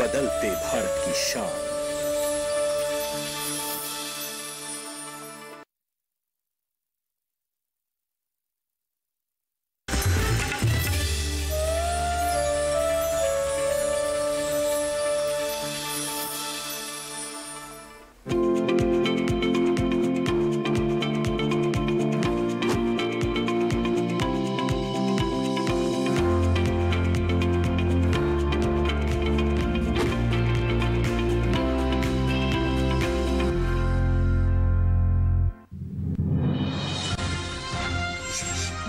बदलते भारत की शान।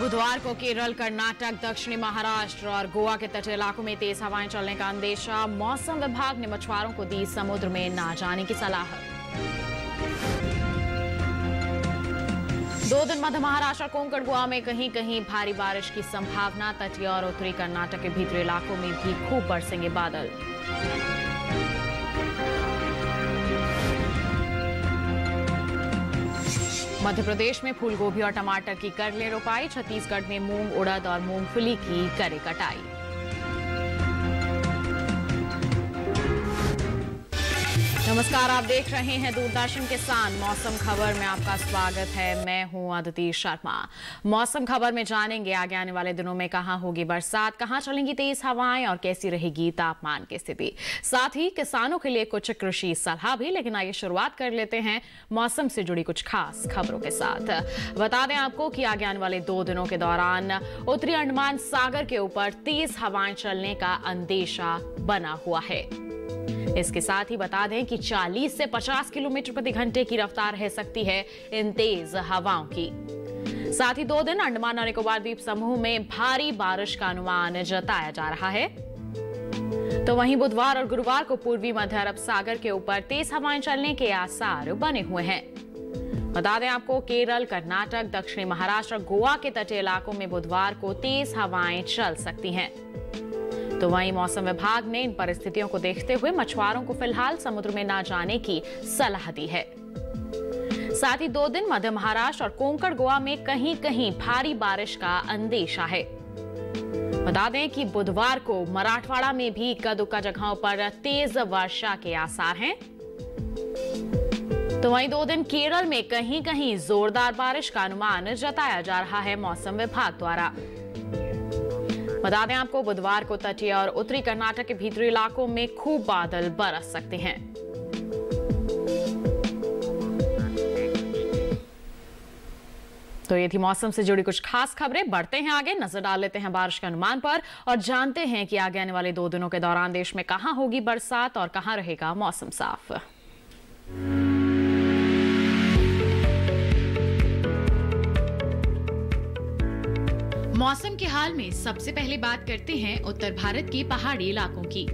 बुधवार को केरल, कर्नाटक, दक्षिणी महाराष्ट्र और गोवा के तटीय इलाकों में तेज हवाएं चलने का अंदेशा। मौसम विभाग ने मछुआरों को दी समुद्र में न जाने की सलाह। 2 दिन मध्य महाराष्ट्र, कोंकण, गोवा में कहीं कहीं भारी बारिश की संभावना। तटीय और उत्तरी कर्नाटक के भीतरी इलाकों में भी खूब बरसेंगे बादल। मध्य प्रदेश में फूल गोभी और टमाटर की कर ले रोपाई। छत्तीसगढ़ में मूंग, उड़द और मूंगफली की करे कटाई। नमस्कार, आप देख रहे हैं दूरदर्शन किसान। मौसम खबर में आपका स्वागत है। मैं हूं अदिति शर्मा। मौसम खबर में जानेंगे आगे आने वाले दिनों में कहां होगी बरसात, कहां चलेंगी तेज हवाएं और कैसी रहेगी तापमान की स्थिति। साथ ही किसानों के लिए कुछ कृषि सलाह भी। लेकिन आइए शुरुआत कर लेते हैं मौसम से जुड़ी कुछ खास खबरों के साथ। बता दें आपको कि आगे आने वाले 2 दिनों के दौरान उत्तरी अंडमान सागर के ऊपर तेज हवाएं चलने का अंदेशा बना हुआ है। इसके साथ ही बता दें कि 40 से 50 किलोमीटर प्रति घंटे की रफ्तार रह सकती है इन तेज हवाओं की। साथ ही 2 दिन अंडमान और निकोबार द्वीप समूह में भारी बारिश का अनुमान जताया जा रहा है। तो वहीं बुधवार और गुरुवार को पूर्वी मध्य अरब सागर के ऊपर तेज हवाएं चलने के आसार बने हुए हैं। बता दें आपको केरल, कर्नाटक, दक्षिणी महाराष्ट्र और गोवा के तटीय इलाकों में बुधवार को तेज हवाएं चल सकती हैं। तो वहीं मौसम विभाग ने इन परिस्थितियों को देखते हुए मछुआरों को फिलहाल समुद्र में न जाने की सलाह दी है। साथ ही 2 दिन मध्य महाराष्ट्र और कोंकण, गोवा में कहीं कहीं भारी बारिश का अंदेशा है। बता दें कि बुधवार को मराठवाड़ा में भी इक्का दुक्का जगहों पर तेज वर्षा के आसार हैं। तो वहीं 2 दिन केरल में कहीं कहीं जोरदार बारिश का अनुमान जताया जा रहा है मौसम विभाग द्वारा। बता दें आपको बुधवार को तटीय और उत्तरी कर्नाटक के भीतरी इलाकों में खूब बादल बरस सकते हैं। तो ये थी मौसम से जुड़ी कुछ खास खबरें। बढ़ते हैं आगे, नजर डाल लेते हैं बारिश के अनुमान पर और जानते हैं कि आगे आने वाले 2 दिनों के दौरान देश में कहां होगी बरसात और कहां रहेगा मौसम साफ। मौसम के हाल में सबसे पहले बात करते हैं उत्तर भारत के पहाड़ी इलाकों की।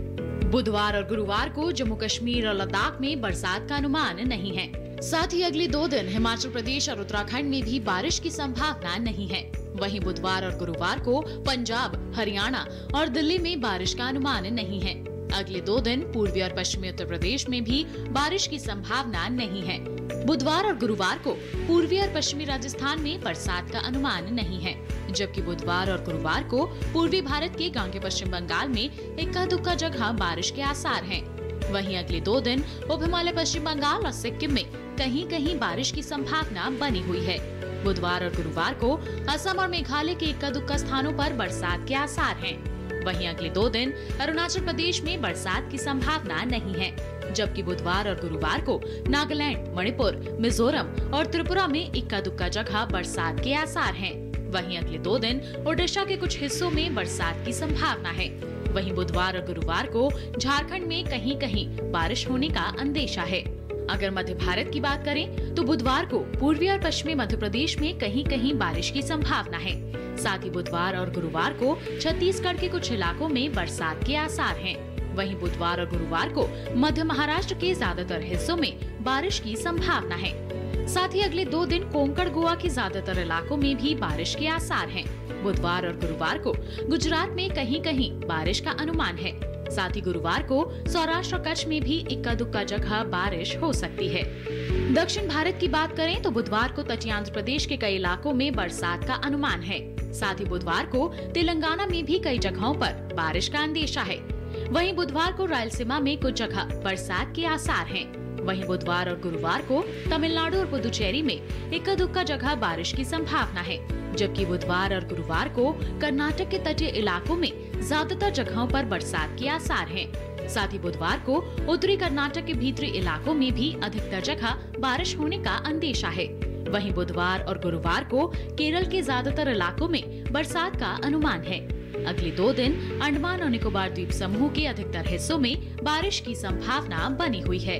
बुधवार और गुरुवार को जम्मू कश्मीर और लद्दाख में बरसात का अनुमान नहीं है। साथ ही अगले 2 दिन हिमाचल प्रदेश और उत्तराखंड में भी बारिश की संभावना नहीं है। वहीं बुधवार और गुरुवार को पंजाब, हरियाणा और दिल्ली में बारिश का अनुमान नहीं है। अगले 2 दिन पूर्वी और पश्चिमी उत्तर प्रदेश में भी बारिश की संभावना नहीं है। बुधवार और गुरुवार को पूर्वी और पश्चिमी राजस्थान में बरसात का अनुमान नहीं है, जबकि बुधवार और गुरुवार को पूर्वी भारत के गांगे पश्चिम बंगाल में इक्का दुक्का जगह बारिश के आसार हैं। वहीं अगले 2 दिन उप हिमालय पश्चिम बंगाल और सिक्किम में कहीं कहीं बारिश की संभावना बनी हुई है। बुधवार और गुरुवार को असम और मेघालय के इक्का दुक्का स्थानों पर बरसात के आसार हैं। वहीं अगले 2 दिन अरुणाचल प्रदेश में बरसात की संभावना नहीं है, जबकि बुधवार और गुरुवार को नागालैंड, मणिपुर, मिजोरम और त्रिपुरा में इक्का दुक्का जगह बरसात के आसार हैं। वहीं अगले 2 दिन ओडिशा के कुछ हिस्सों में बरसात की संभावना है। वहीं बुधवार और गुरुवार को झारखंड में कहीं कहीं बारिश होने का अंदेशा है। अगर मध्य भारत की बात करें तो बुधवार को पूर्वी और पश्चिमी मध्य प्रदेश में कहीं कहीं बारिश की संभावना है। साथ ही बुधवार और गुरुवार को छत्तीसगढ़ के कुछ इलाकों में बरसात के आसार हैं। वहीं बुधवार और गुरुवार को मध्य महाराष्ट्र के ज्यादातर हिस्सों में बारिश की संभावना है। साथ ही अगले 2 दिन कोंकण, गोवा के ज्यादातर इलाकों में भी बारिश के आसार हैं। बुधवार और गुरुवार को गुजरात में कहीं कहीं बारिश का अनुमान है। साथ ही गुरुवार को सौराष्ट्र और कच्छ में भी इक्का दुक्का जगह बारिश हो सकती है। दक्षिण भारत की बात करें तो बुधवार को तटीय आंध्र प्रदेश के कई इलाकों में बरसात का अनुमान है। साथ ही बुधवार को तेलंगाना में भी कई जगहों पर बारिश का अंदेशा है। वहीं बुधवार को रायलसीमा में कुछ जगह बरसात के आसार हैं। वहीं बुधवार और गुरुवार को तमिलनाडु और पुदुचेरी में इक्का दुक्का जगह बारिश की संभावना है, जबकि बुधवार और गुरुवार को कर्नाटक के तटीय इलाकों में ज्यादातर जगहों पर बरसात के आसार हैं। साथ ही बुधवार को उत्तरी कर्नाटक के भीतरी इलाकों में भी अधिकतर जगह बारिश होने का अंदेशा है। वहीं बुधवार और गुरुवार को केरल के ज्यादातर इलाकों में बरसात का अनुमान है। अगले 2 दिन अंडमान और निकोबार द्वीप समूह के अधिकतर हिस्सों में बारिश की संभावना बनी हुई है।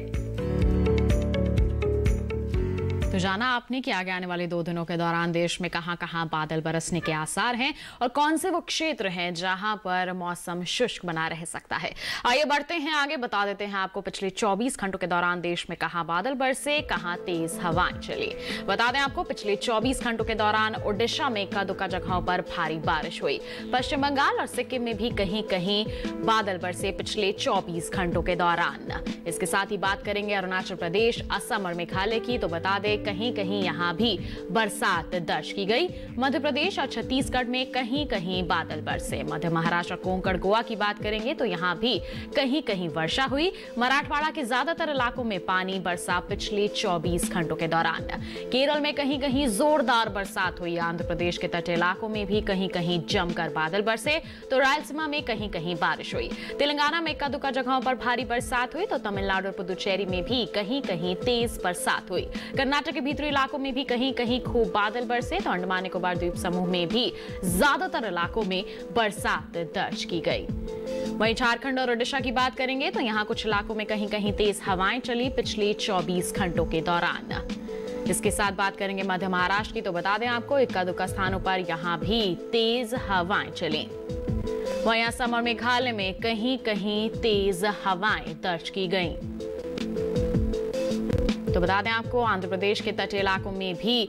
तो जाना आपने कि आगे आने वाले 2 दिनों के दौरान देश में कहां-कहां बादल बरसने के आसार हैं और कौन से वो क्षेत्र हैं जहां पर मौसम शुष्क बना रह सकता है। आइए बढ़ते हैं आगे, बता देते हैं आपको पिछले 24 घंटों के दौरान देश में कहां बादल बरसे, कहां तेज हवाएं चली। बता दें आपको पिछले 24 घंटों के दौरान ओडिशा में इक्का दुक्का जगहों पर भारी बारिश हुई। पश्चिम बंगाल और सिक्किम में भी कहीं कहीं बादल बरसे पिछले 24 घंटों के दौरान। इसके साथ ही बात करेंगे अरुणाचल प्रदेश, असम और मेघालय की, तो बता दें कहीं कहीं यहां भी बरसात दर्ज की गई। मध्य प्रदेश और छत्तीसगढ़ में कहीं कहीं बादल बरसे। मध्य महाराष्ट्र, कोंकण, गोवा की बात करेंगे तो यहां भी कहीं कहीं वर्षा हुई। मराठवाड़ा के ज्यादातर इलाकों में पानी बरसा पिछले 24 घंटों के दौरान। केरल में कहीं कहीं जोरदार बरसात हुई। आंध्र प्रदेश के तटीय इलाकों में भी कहीं कहीं जमकर बादल बरसे, तो रायलसीमा में कहीं कहीं बारिश हुई। तेलंगाना में इक्का दुक्का जगहों पर भारी बरसात हुई, तो तमिलनाडु और पुदुचेरी में भी कहीं कहीं तेज बरसात हुई। कर्नाटक के भीतरी इलाकों में भी कहीं कहीं खूब बादल बरसे, तो अंडमान निकोबार द्वीप समूह में भी ज्यादातर इलाकों में बरसात दर्ज की गई। वहीं झारखंड और ओडिशा की बात करेंगे तो यहां कुछ इलाकों में कहीं कहीं तेज हवाएं चली पिछले 24 घंटों के दौरान। इसके साथ बात करेंगे मध्य महाराष्ट्र की, तो बता दें आपको इक्का दुक्का स्थानों पर यहां भी तेज हवाएं चली। वहीं असम और मेघालय में कहीं कहीं तेज हवाएं दर्ज की गई। तो बता दें आपको आंध्र प्रदेश के तटीय इलाकों में भी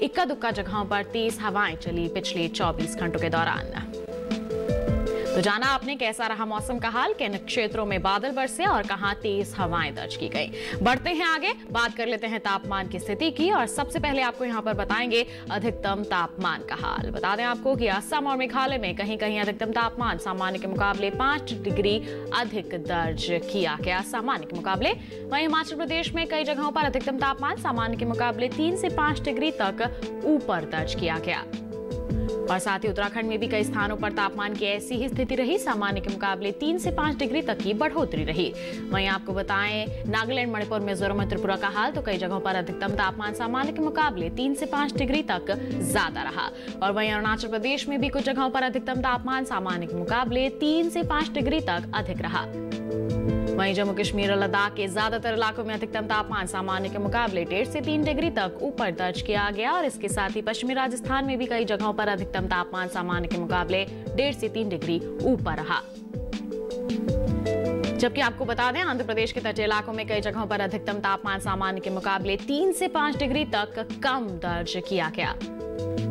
इक्का दुक्का जगहों पर तेज हवाएं चली पिछले 24 घंटों के दौरान। तो जाना आपने कैसा रहा मौसम का हाल, किन क्षेत्रों में बादल बरसे और कहां तेज हवाएं दर्ज की गई। बढ़ते हैं आगे, बात कर लेते हैं तापमान की स्थिति की, और सबसे पहले आपको यहां पर बताएंगे अधिकतम तापमान का हाल। बता दें आपको कि असम और मेघालय में कहीं कहीं अधिकतम तापमान सामान्य के मुकाबले 5 डिग्री अधिक दर्ज किया गया सामान्य के मुकाबले। वहीं हिमाचल प्रदेश में कई जगहों पर अधिकतम तापमान सामान्य के मुकाबले 3 से 5 डिग्री तक ऊपर दर्ज किया गया। और साथ ही उत्तराखंड में भी कई स्थानों पर तापमान की ऐसी ही स्थिति रही, सामान्य के मुकाबले 3 से 5 डिग्री तक की बढ़ोतरी रही। वहीं आपको बताएं नागालैंड, मणिपुर, मिजोरम और त्रिपुरा का हाल, तो कई जगहों पर अधिकतम तापमान सामान्य के मुकाबले 3 से 5 डिग्री तक ज्यादा रहा। और वहीं अरुणाचल प्रदेश में भी कुछ जगहों पर अधिकतम तापमान सामान्य के मुकाबले 3 से 5 डिग्री तक अधिक रहा। वहीं जम्मू कश्मीर और लद्दाख के ज्यादातर इलाकों में अधिकतम तापमान सामान्य के मुकाबले 1.5 से 3 डिग्री तक ऊपर दर्ज किया गया। और इसके साथ ही पश्चिमी राजस्थान में भी कई जगहों पर अधिकतम तापमान सामान्य के मुकाबले 1.5 से 3 डिग्री ऊपर रहा। जबकि आपको बता दें आंध्र प्रदेश के तटीय इलाकों में कई जगहों पर अधिकतम तापमान सामान्य के मुकाबले 3 से 5 डिग्री तक कम दर्ज किया गया।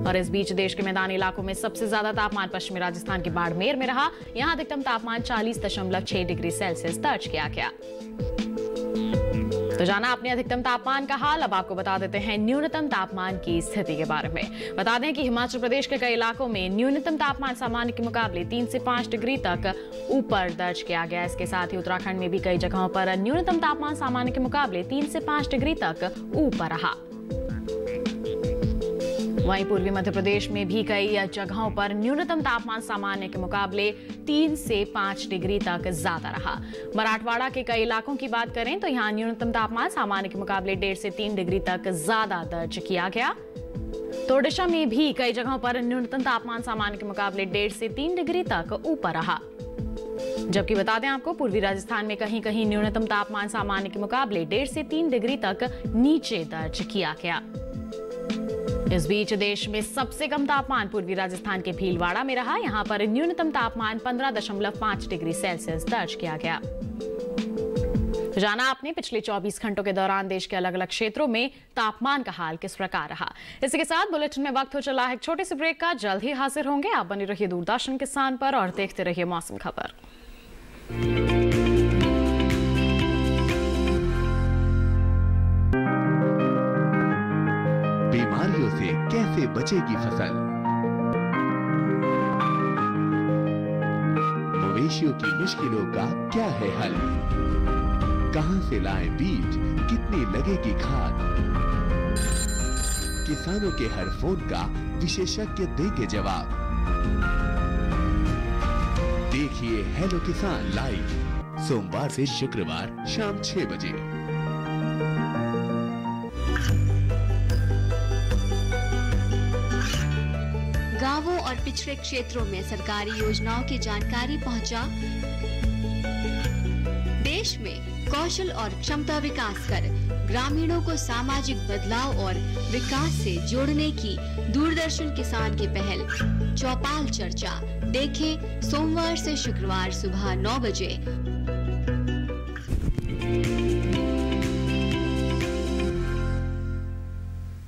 और इस बीच देश के मैदानी इलाकों में सबसे ज्यादा तापमान पश्चिमी राजस्थान के बाड़मेर में रहा। यहां अधिकतम तापमान 40.6 डिग्री सेल्सियस दर्ज किया गया। तो जाना आपने अधिकतम तापमान का हाल, अब आपको बता देते हैं न्यूनतम तापमान की स्थिति के बारे में। बता दें कि हिमाचल प्रदेश के कई इलाकों में न्यूनतम तापमान सामान्य के मुकाबले 3 से 5 डिग्री तक ऊपर दर्ज किया गया। इसके साथ ही उत्तराखंड में भी कई जगहों पर न्यूनतम तापमान सामान्य के मुकाबले 3 से 5 डिग्री तक ऊपर रहा। वहीं पूर्वी मध्य प्रदेश में भी कई जगहों पर न्यूनतम तापमान सामान्य के मुकाबले 3 से 5 डिग्री तक ज्यादा रहा। मराठवाड़ा के कई इलाकों की बात करें तो यहां न्यूनतम तापमान सामान्य के मुकाबले 1.5 से 3 डिग्री तक ज्यादा दर्ज किया गया। तो ओडिशा में भी कई जगहों पर न्यूनतम तापमान सामान्य के मुकाबले 1.5 से 3 डिग्री तक ऊपर रहा। जबकि बता दें आपको पूर्वी राजस्थान में कहीं कहीं न्यूनतम तापमान सामान्य के मुकाबले 1.5 से 3 डिग्री तक नीचे दर्ज किया गया। इस बीच देश में सबसे कम तापमान पूर्वी राजस्थान के भीलवाड़ा में रहा। यहां पर न्यूनतम तापमान 15.5 डिग्री सेल्सियस दर्ज किया गया। तो जाना आपने पिछले 24 घंटों के दौरान देश के अलग अलग क्षेत्रों में तापमान का हाल किस प्रकार रहा। इसी के साथ बुलेटिन में वक्त हो चला है एक छोटे से ब्रेक का। जल्द ही हाजिर होंगे। आप बने रहिए दूरदर्शन किसान पर और देखते रहिए मौसम खबर। बीमारियों से कैसे बचेगी फसल। कृषियों की मुश्किलों का क्या है हल, कहां से लाएं बीज, कितनी लगेगी खाद, किसानों के हर फोन का विशेषज्ञ देंगे जवाब। देखिए हेलो किसान लाइव सोमवार से शुक्रवार शाम 6 बजे। गांवों और पिछड़े क्षेत्रों में सरकारी योजनाओं की जानकारी पहुंचा। देश में कौशल और क्षमता विकास कर ग्रामीणों को सामाजिक बदलाव और विकास से जोड़ने की दूरदर्शन किसान की पहल चौपाल चर्चा देखें सोमवार से शुक्रवार सुबह 9 बजे।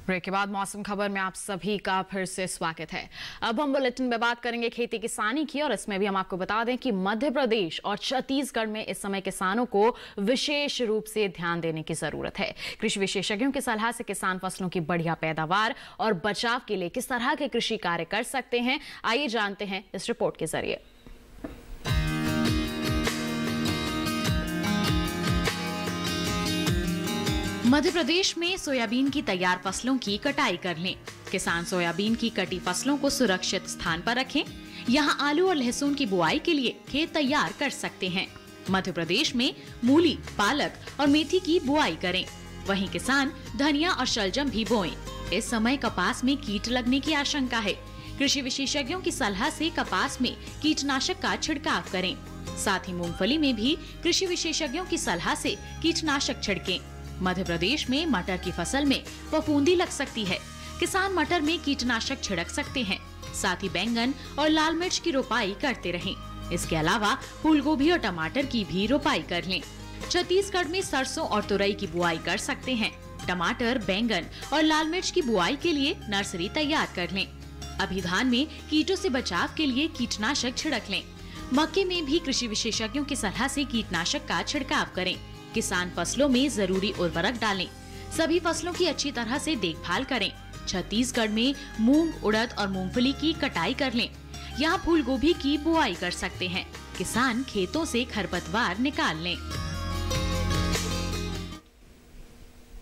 ब्रेक के बाद मौसम खबर में आप सभी का फिर से स्वागत है। अब हम बुलेटिन में बात करेंगे खेती किसानी की, और इसमें भी हम आपको बता दें कि मध्य प्रदेश और छत्तीसगढ़ में इस समय किसानों को विशेष रूप से ध्यान देने की जरूरत है। कृषि विशेषज्ञों की सलाह से किसान फसलों की बढ़िया पैदावार और बचाव के लिए किस तरह के कृषि कार्य कर सकते हैं, आइए जानते हैं इस रिपोर्ट के जरिए। मध्य प्रदेश में सोयाबीन की तैयार फसलों की कटाई कर लें। किसान सोयाबीन की कटी फसलों को सुरक्षित स्थान पर रखें। यहां आलू और लहसुन की बुआई के लिए खेत तैयार कर सकते हैं। मध्य प्रदेश में मूली, पालक और मेथी की बुआई करें। वहीं किसान धनिया और शलजम भी बोएं। इस समय कपास में कीट लगने की आशंका है। कृषि विशेषज्ञों की सलाह से कपास में कीटनाशक का छिड़काव करें। साथ ही मूंगफली में भी कृषि विशेषज्ञों की सलाह से कीटनाशक छिड़कें। मध्य प्रदेश में मटर की फसल में फफूंदी लग सकती है। किसान मटर में कीटनाशक छिड़क सकते हैं। साथ ही बैंगन और लाल मिर्च की रोपाई करते रहें। इसके अलावा फूलगोभी और टमाटर की भी रोपाई कर लें। छत्तीसगढ़ में सरसों और तुरई की बुआई कर सकते हैं। टमाटर, बैंगन और लाल मिर्च की बुआई के लिए नर्सरी तैयार कर लें। अभी धान में कीटों से बचाव के लिए कीटनाशक छिड़क लें। मक्के में भी कृषि विशेषज्ञों की सलाह से कीटनाशक का छिड़काव करें। किसान फसलों में जरूरी उर्वरक डालें। सभी फसलों की अच्छी तरह से देखभाल करें। छत्तीसगढ़ में मूंग, उड़द और मूंगफली की कटाई कर लें। यहाँ फूल गोभी की बुआई कर सकते हैं। किसान खेतों से खरपतवार निकाल लें।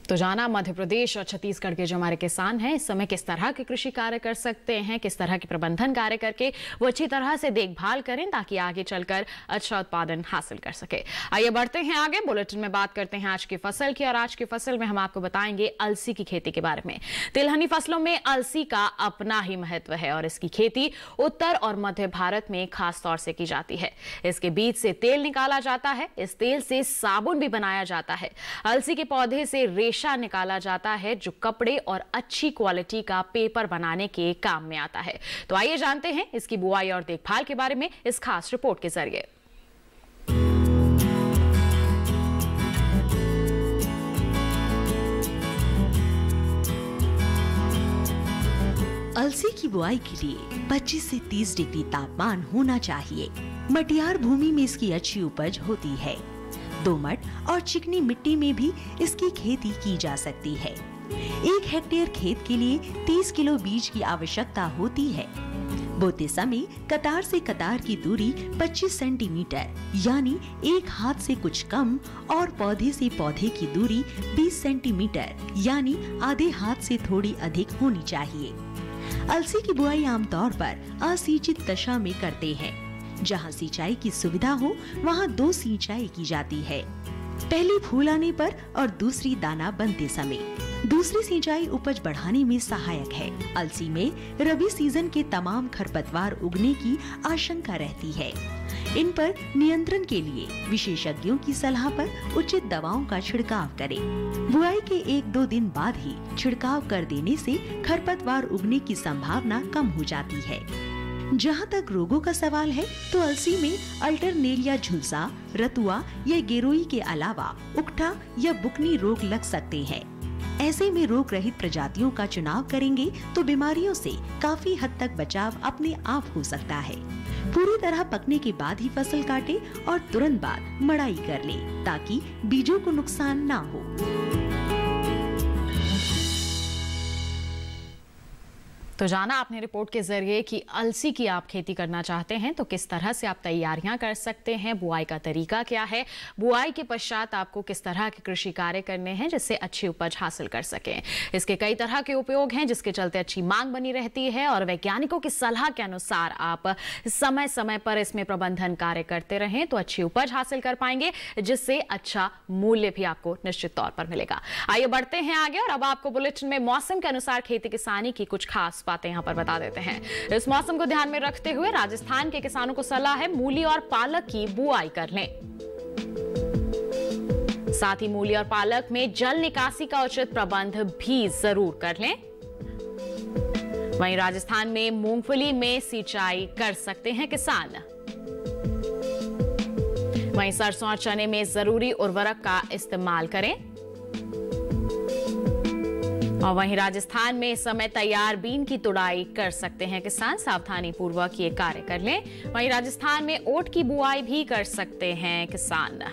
तो जाना मध्य प्रदेश और छत्तीसगढ़ के जो हमारे किसान हैं इस समय किस तरह के कृषि कार्य कर सकते हैं, किस तरह के प्रबंधन कार्य करके वो अच्छी तरह से देखभाल करें ताकि आगे चलकर अच्छा उत्पादन हासिल कर सके। आइए बढ़ते हैं आगे, बुलेटिन में बात करते हैं आज की फसल की, और आज की फसल में हम आपको बताएंगे अलसी की खेती के बारे में। तिलहनी फसलों में अलसी का अपना ही महत्व है और इसकी खेती उत्तर और मध्य भारत में खास तौर से की जाती है। इसके बीज से तेल निकाला जाता है। इस तेल से साबुन भी बनाया जाता है। अलसी के पौधे से रेशा निकाला जाता है जो कपड़े और अच्छी क्वालिटी का पेपर बनाने के काम में आता है। तो आइए जानते हैं इसकी बुआई और देखभाल के बारे में इस खास रिपोर्ट के जरिए। अलसी की बुआई के लिए 25 से 30 डिग्री तापमान होना चाहिए। मटियार भूमि में इसकी अच्छी उपज होती है। दोमट और चिकनी मिट्टी में भी इसकी खेती की जा सकती है। 1 हेक्टेयर खेत के लिए 30 किलो बीज की आवश्यकता होती है। बोते समय कतार से कतार की दूरी 25 सेंटीमीटर यानी 1 हाथ से कुछ कम और पौधे से पौधे की दूरी 20 सेंटीमीटर यानी आधे हाथ से थोड़ी अधिक होनी चाहिए। अलसी की बुआई आमतौर पर असिंचित दशा में करते हैं। जहाँ सिंचाई की सुविधा हो वहाँ 2 सिंचाई की जाती है, पहली फूल आने पर और दूसरी दाना बनते समय। दूसरी सिंचाई उपज बढ़ाने में सहायक है। अलसी में रबी सीजन के तमाम खरपतवार उगने की आशंका रहती है। इन पर नियंत्रण के लिए विशेषज्ञों की सलाह पर उचित दवाओं का छिड़काव करें। बुआई के 1-2 दिन बाद ही छिड़काव कर देने से खरपतवार उगने की संभावना कम हो जाती है। जहाँ तक रोगों का सवाल है तो अलसी में अल्टरनेरिया झुलसा, रतुआ या गेरोई के अलावा उकठा या बुकनी रोग लग सकते हैं। ऐसे में रोग रहित प्रजातियों का चुनाव करेंगे तो बीमारियों से काफी हद तक बचाव अपने आप हो सकता है। पूरी तरह पकने के बाद ही फसल काटे और तुरंत बाद मड़ाई कर ले ताकि बीजों को नुकसान ना हो। तो जाना आपने रिपोर्ट के जरिए कि अलसी की आप खेती करना चाहते हैं तो किस तरह से आप तैयारियां कर सकते हैं, बुआई का तरीका क्या है, बुआई के पश्चात आपको किस तरह के कृषि कार्य करने हैं जिससे अच्छी उपज हासिल कर सकें। इसके कई तरह के उपयोग हैं जिसके चलते अच्छी मांग बनी रहती है और वैज्ञानिकों की सलाह के अनुसार आप समय समय पर इसमें प्रबंधन कार्य करते रहें तो अच्छी उपज हासिल कर पाएंगे, जिससे अच्छा मूल्य भी आपको निश्चित तौर पर मिलेगा। आइए बढ़ते हैं आगे और अब आपको बुलेटिन में मौसम के अनुसार खेती किसानी की कुछ खास बातें यहां पर बता देते हैं। इस मौसम को ध्यान में रखते हुए राजस्थान के किसानों को सलाह है मूली और पालक की बुआई कर लें। साथ ही मूली और पालक में जल निकासी का उचित प्रबंध भी जरूर कर लें। वहीं राजस्थान में मूंगफली में सिंचाई कर सकते हैं किसान। वहीं सरसों और चने में जरूरी उर्वरक का इस्तेमाल करें। और वहीं राजस्थान में इस समय तैयार बीन की तुड़ाई कर सकते हैं किसान, सावधानी पूर्वक ये कार्य कर लें। वहीं राजस्थान में ओट की बुआई भी कर सकते हैं किसान।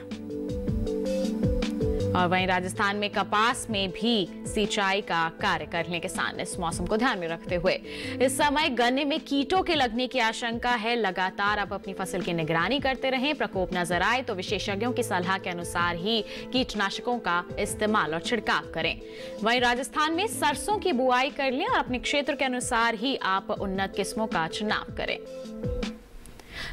और वहीं राजस्थान में कपास में भी सिंचाई का कार्य कर लें किसान, इस मौसम को ध्यान में रखते हुए। इस समय गन्ने में कीटों के लगने की आशंका है, लगातार आप अपनी फसल की निगरानी करते रहें। प्रकोप नजर आए तो विशेषज्ञों की सलाह के अनुसार ही कीटनाशकों का इस्तेमाल और छिड़काव करें। वहीं राजस्थान में सरसों की बुआई कर लें और अपने क्षेत्र के अनुसार ही आप उन्नत किस्मों का चुनाव करें।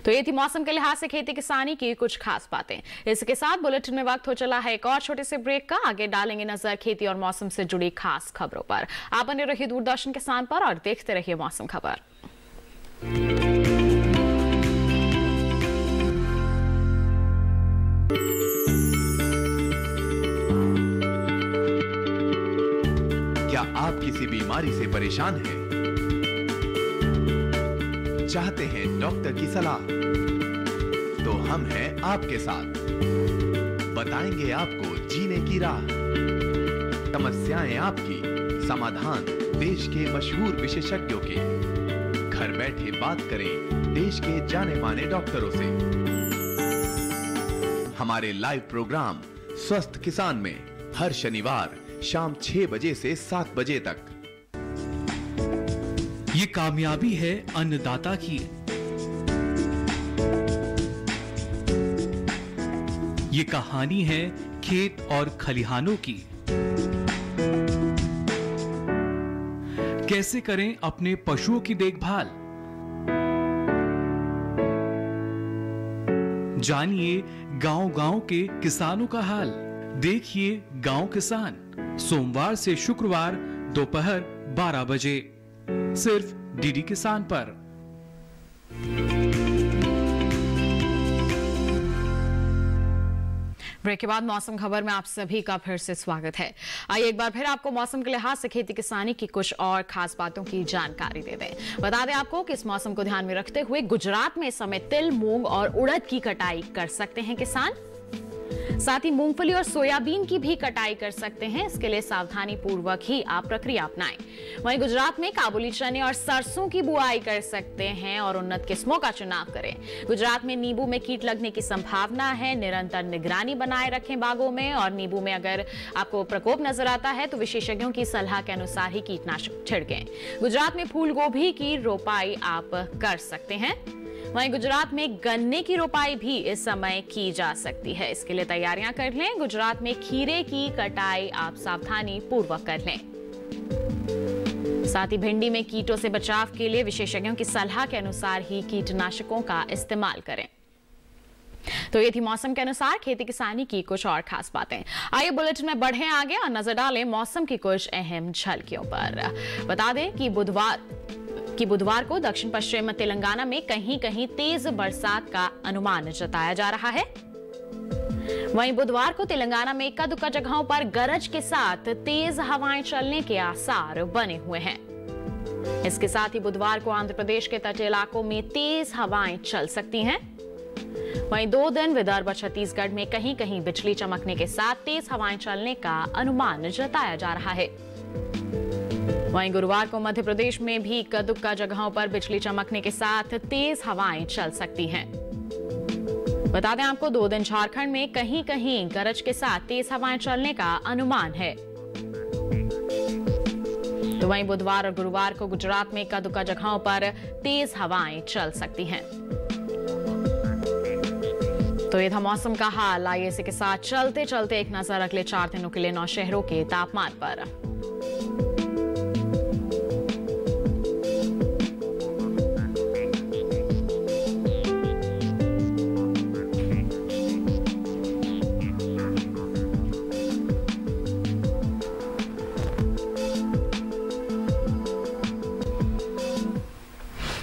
तो ये थी मौसम के लिहाज से खेती किसानी की कुछ खास बातें। इसके साथ बुलेटिन में वक्त हो चला है एक और छोटे से ब्रेक का। आगे डालेंगे नजर खेती और मौसम से जुड़ी खास खबरों पर। आप बने रहिए दूरदर्शन किसान पर और देखते रहिए मौसम खबर। क्या आप किसी बीमारी से परेशान हैं? चाहते हैं डॉक्टर की सलाह? तो हम हैं आपके साथ, बताएंगे आपको जीने की राह। समस्याएं आपकी, समाधान देश के मशहूर विशेषज्ञों के। घर बैठे बात करें देश के जाने माने डॉक्टरों से। हमारे लाइव प्रोग्राम स्वस्थ किसान में हर शनिवार शाम 6 बजे से 7 बजे तक। ये कामयाबी है अन्नदाता की, ये कहानी है खेत और खलिहानों की। कैसे करें अपने पशुओं की देखभाल, जानिए गांव-गांव के किसानों का हाल। देखिए गांव किसान, सोमवार से शुक्रवार दोपहर 12 बजे सिर्फ डीडी किसान पर। ब्रेक के बाद मौसम खबर में आप सभी का फिर से स्वागत है। आइए एक बार फिर आपको मौसम के लिहाज से खेती किसानी की कुछ और खास बातों की जानकारी दे दें। बता दें आपको कि इस मौसम को ध्यान में रखते हुए गुजरात में इस समय तिल, मूंग और उड़द की कटाई कर सकते हैं किसान। साथ ही मूंगफली और सोयाबीन की भी कटाई कर सकते हैं। इसके लिए सावधानी पूर्वक ही आप प्रक्रिया अपनाएं। वहीं गुजरात में काबुली चने और सरसों की बुआई कर सकते हैं और उन्नत किस्मों का चुनाव करें। गुजरात में नींबू में कीट लगने की संभावना है, निरंतर निगरानी बनाए रखें बागों में। और नींबू में अगर आपको प्रकोप नजर आता है तो विशेषज्ञों की सलाह के अनुसार ही कीटनाशक छिड़कें। गुजरात में फूल गोभी की रोपाई आप कर सकते हैं। वहीं गुजरात में गन्ने की रोपाई भी इस समय की जा सकती है, इसके लिए तैयारियां कर लें। गुजरात में खीरे की कटाई आप सावधानी पूर्वक कर लें। साथ ही भिंडी में कीटों से बचाव के लिए विशेषज्ञों की सलाह के अनुसार ही कीटनाशकों का इस्तेमाल करें। तो ये थी मौसम के अनुसार खेती किसानी की कुछ और खास बातें। आइए बुलेटिन में बढ़ें आगे और नजर डालें मौसम की कुछ अहम झलकियों पर। बता दें कि बुधवार को दक्षिण पश्चिम तेलंगाना में कहीं कहीं तेज बरसात का अनुमान जताया जा रहा है। वहीं बुधवार को तेलंगाना में इक्का दुक्का जगहों पर गरज के साथ तेज हवाएं चलने के आसार बने हुए हैं। इसके साथ ही बुधवार को आंध्र प्रदेश के तटीय इलाकों में तेज हवाएं चल सकती हैं। वहीं 2 दिन विदर्भ और छत्तीसगढ़ में कहीं कहीं बिजली चमकने के साथ तेज हवाएं चलने का अनुमान जताया जा रहा है। वहीं गुरुवार को मध्य प्रदेश में भी इक्का दुक्का जगहों पर बिजली चमकने के साथ तेज हवाएं चल सकती हैं। बता दें आपको 2 दिन झारखंड में कहीं कहीं गरज के साथ तेज हवाएं चलने का अनुमान है। तो वहीं बुधवार और गुरुवार को गुजरात में इक्का दुक्का जगहों पर तेज हवाएं चल सकती हैं। तो ये था मौसम का हाल। आइए इसी के साथ चलते चलते एक नजर अगले 4 दिनों के लिए 9 शहरों के तापमान पर।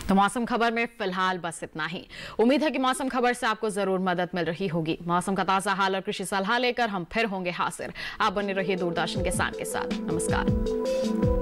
तो मौसम खबर में फिलहाल बस इतना ही। उम्मीद है कि मौसम खबर से आपको जरूर मदद मिल रही होगी। मौसम का ताजा हाल और कृषि सलाह लेकर हम फिर होंगे हाजिर। आप बने रहिए दूरदर्शन किसान के साथ। नमस्कार।